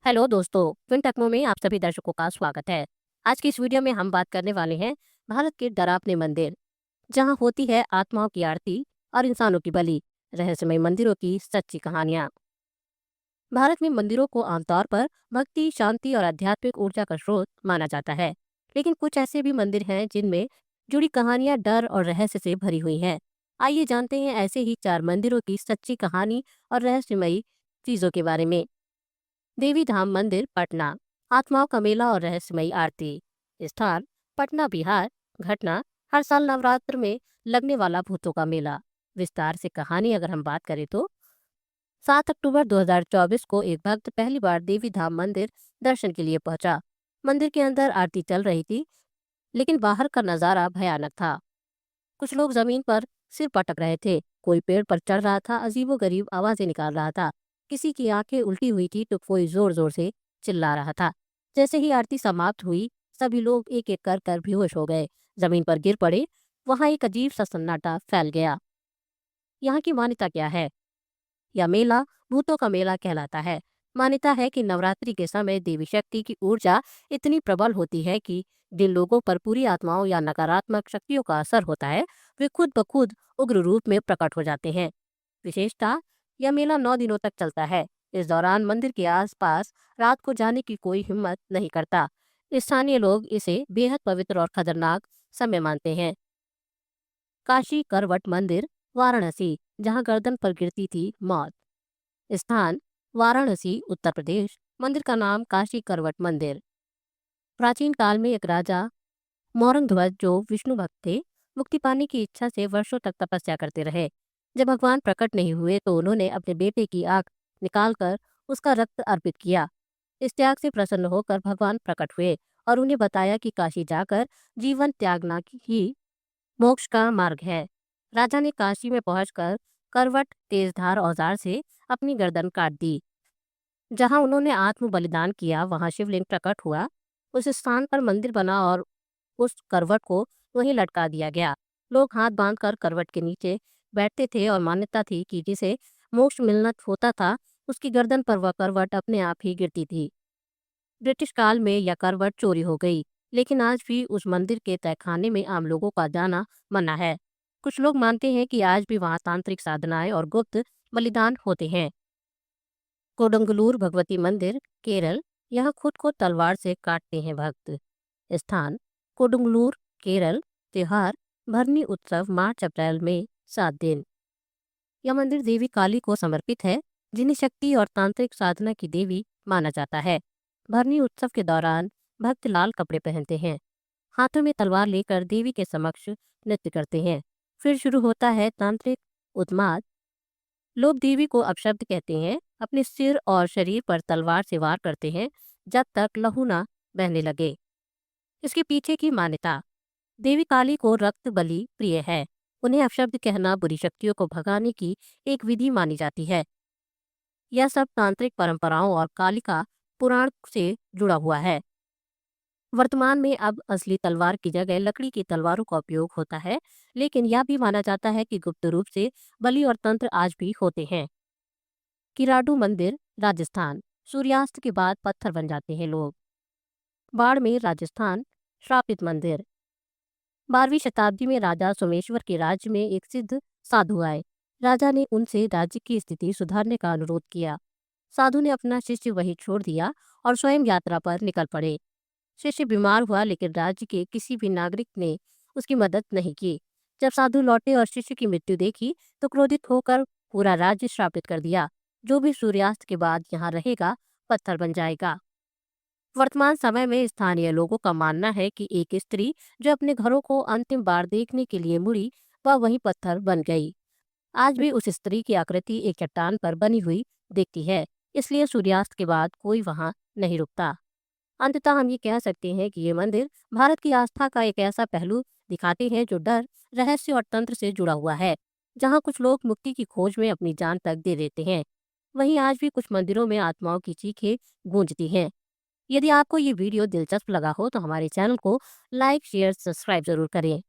Hello दोस्तों, twin techno में आप सभी दर्शकों का स्वागत है। आज की इस वीडियो में हम बात करने वाले हैं भारत के डरावने मंदिर, जहां होती है आत्माओं की आरती और इंसानों की बलि, रहस्यमय मंदिरों की सच्ची कहानियां। भारत में मंदिरों को आमतौर पर भक्ति, शांति और आध्यात्मिक ऊर्जा का स्रोत माना जाता है, लेकिन कुछ ऐसे भी मंदिर हैं जिनमें जुड़ी कहानियां डर और रहस्य से भरी हुई हैं। आइए जानते हैं ऐसे ही 4 मंदिरों की सच्ची कहानी और रहस्यमयी चीजों के बारे में। देवी धाम मंदिर, पटना। आत्माओं का मेला और रहस्यमयी आरती। स्थान, पटना, बिहार। घटना, हर साल नवरात्र में लगने वाला भूतों का मेला। विस्तार से कहानी अगर हम बात करें तो 7 अक्टूबर 2024 को एक भक्त पहली बार देवी धाम मंदिर दर्शन के लिए पहुंचा। मंदिर के अंदर आरती चल रही थी, लेकिन बाहर का नजारा भयानक था। कुछ लोग जमीन पर सिर पटक रहे थे, कोई पेड़ पर चढ़ रहा था, अजीबोगरीब आवाजें निकाल रहा था। किसी की आंखें उल्टी हुई थी तो कोई जोर जोर से चिल्ला रहा था। जैसे ही आरती समाप्त हुई, सभी लोग एक एक कर बेहोश हो गए, जमीन पर गिर पड़े। वहां एक अजीब सा सन्नाटा फैल गया। यहाँ की मान्यता क्या है? यह मेला भूतों का मेला कहलाता है। मान्यता है कि नवरात्रि के समय देवी शक्ति की ऊर्जा इतनी प्रबल होती है कि जिन लोगों पर पूरी आत्माओं या नकारात्मक शक्तियों का असर होता है, वे खुद ब खुद उग्र रूप में प्रकट हो जाते हैं। विशेषता, यह मेला 9 दिनों तक चलता है। इस दौरान मंदिर के आसपास रात को जाने की कोई हिम्मत नहीं करता। स्थानीय लोग इसे बेहद पवित्र और खतरनाक समय मानते हैं। काशी करवट मंदिर, वाराणसी, जहां गर्दन पर गिरती थी मौत। स्थान, वाराणसी, उत्तर प्रदेश। मंदिर का नाम काशी करवट मंदिर। प्राचीन काल में एक राजा मौरंगध्वज, जो विष्णु भक्त थे, मुक्ति पाने की इच्छा से वर्षों तक तपस्या करते रहे। जब भगवान प्रकट नहीं हुए तो उन्होंने अपने बेटे की आंख निकालकर उसका रक्त अर्पित किया। इस त्याग से प्रसन्न होकर भगवान प्रकट हुए और उन्हें बताया कि काशी जाकर जीवन त्यागना ही मोक्ष का मार्ग है। राजा ने काशी में पहुंचकर करवट तेजधार औजार से अपनी गर्दन काट दी। जहां उन्होंने आत्म बलिदान किया, वहां शिवलिंग प्रकट हुआ। उस स्थान पर मंदिर बना और उस करवट को वहीं लटका दिया गया। लोग हाथ बांधकर करवट के नीचे बैठते थे और मान्यता थी कि जिसे मोक्ष मिलना होता था, उसकी गर्दन पर वह करवट अपने आप ही गिरती थी। ब्रिटिश काल में यह करवट चोरी हो गई, लेकिन आज भी उस मंदिर के तहखाने में आम लोगों का जाना मना है। कुछ लोग मानते हैं कि आज भी वहां तांत्रिक साधनाएं और गुप्त बलिदान होते हैं। कोडंगलूर भगवती मंदिर, केरल। यहाँ खुद को तलवार से काटते हैं भक्त। स्थान, कोडंगलूर, केरल। त्योहार, भरनी उत्सव, मार्च अप्रैल में 7 दिन। यह मंदिर देवी काली को समर्पित है, जिन्हें शक्ति और तांत्रिक साधना की देवी माना जाता है। भरनी उत्सव के दौरान भक्त लाल कपड़े पहनते हैं, हाथों में तलवार लेकर देवी के समक्ष नृत्य करते हैं। फिर शुरू होता है तांत्रिक उन्माद। लोग देवी को अपशब्द कहते हैं, अपने सिर और शरीर पर तलवार से वार करते हैं जब तक लहू न बहने लगे। इसके पीछे की मान्यता, देवी काली को रक्त बलि प्रिय है। उन्हें अपशब्द कहना बुरी शक्तियों को भगाने की एक विधि मानी जाती है। यह सब तांत्रिक परंपराओं और कालिका पुराण से जुड़ा हुआ है। वर्तमान में अब असली तलवार की जगह लकड़ी की तलवारों का उपयोग होता है, लेकिन यह भी माना जाता है कि गुप्त रूप से बलि और तंत्र आज भी होते हैं। किराडू मंदिर, राजस्थान। सूर्यास्त के बाद पत्थर बन जाते हैं लोग। बाड़मेर, राजस्थान। श्रापित मंदिर। 12वीं शताब्दी में राजा सोमेश्वर के राज्य में एक सिद्ध साधु आए। राजा ने उनसे राज्य की स्थिति सुधारने का अनुरोध किया। साधु ने अपना शिष्य वहीं छोड़ दिया और स्वयं यात्रा पर निकल पड़े। शिष्य बीमार हुआ, लेकिन राज्य के किसी भी नागरिक ने उसकी मदद नहीं की। जब साधु लौटे और शिष्य की मृत्यु देखी तो क्रोधित होकर पूरा राज्य श्रापित कर दिया। जो भी सूर्यास्त के बाद यहाँ रहेगा, पत्थर बन जाएगा। वर्तमान समय में स्थानीय लोगों का मानना है कि एक स्त्री जो अपने घरों को अंतिम बार देखने के लिए मुड़ी, वह वहीं पत्थर बन गई। आज भी उस स्त्री की आकृति एक चट्टान पर बनी हुई दिखती है, इसलिए सूर्यास्त के बाद कोई वहां नहीं रुकता। अंततः हम ये कह सकते हैं कि ये मंदिर भारत की आस्था का एक ऐसा पहलू दिखाते हैं जो डर, रहस्य और तंत्र से जुड़ा हुआ है। जहाँ कुछ लोग मुक्ति की खोज में अपनी जान तक दे देते हैं, वहीं आज भी कुछ मंदिरों में आत्माओं की चीखें गूंजती हैं। यदि आपको ये वीडियो दिलचस्प लगा हो तो हमारे चैनल को लाइक, शेयर, सब्सक्राइब जरूर करें।